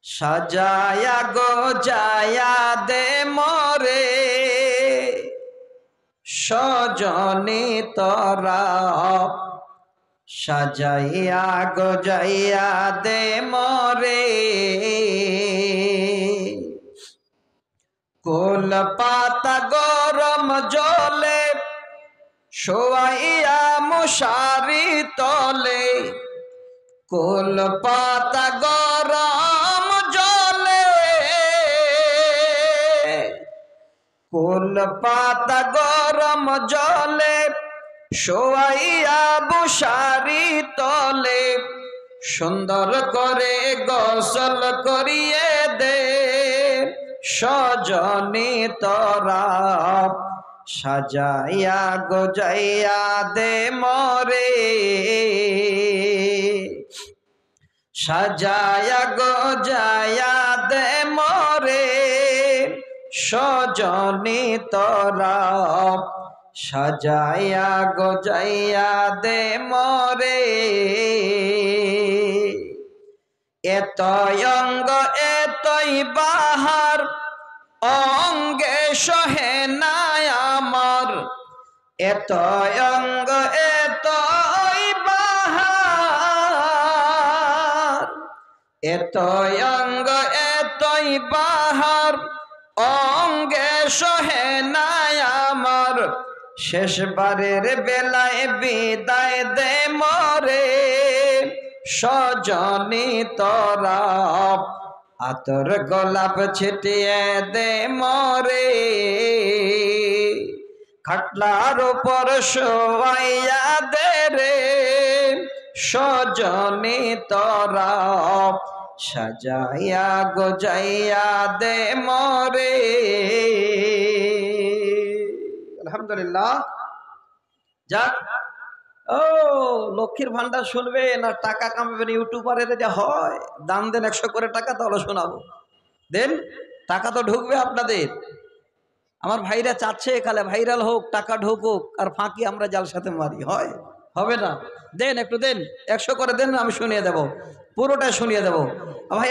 সাজায়া গো যায়া দে মরে সজনে তোরা সাজাইয়া গো যাইয়া দে মরে কোল পাতা গরম জলে শোয়াইয়া মশারি তলে কোল পাতা গরম জলে কোল পাতা গরম জলে শোয়াইয়া মশারি তলে সুন্দর করে গোসল করিয়ে দে সজনী তোরা সাজাইয়া গোজাইয়া দে মরে সাজায়া গোজায়া দে মরে সজনী তোরা সাজায়া গোজাইয়া দে মরে এতই অঙ্গ এতই বাহার অঙ্গে সহে না আমার এতই অঙ্গ এতই বাহার এতই অঙ্গ এতই বাহার অঙ্গে সহে না আমার শেষবারের বেলায় বিদায় দে মরে সজনী তোরা আতর গোলাপ ছিটিয়ে দে মরে খাটলার উপর শোয়াইয়া দে রে সজনী তোরা সাজাইয়া গোজাইয়া দে মরে। আলহামদুলিল্লাহ। যাক, ও লক্ষ্মীর ভান্ডার শুনবে না টাকা কামাবেন ইউটিউবারের যা হয়, দান দেন 100 করে টাকা, তাহলে শোনাবো। দেন, টাকা তো ঢুকবে আপনাদের। আমার ভাইরা চাচ্ছে এখানে ভাইরাল হোক, টাকা ঢুকুক, আর ফাঁকি আমরা জাল সাথে মারি, হয়? হবে না। দেন, একটু দেন, 100 করে দেন, আমি শুনিয়ে দেব, পুরোটাই শুনিয়ে দেব ভাই।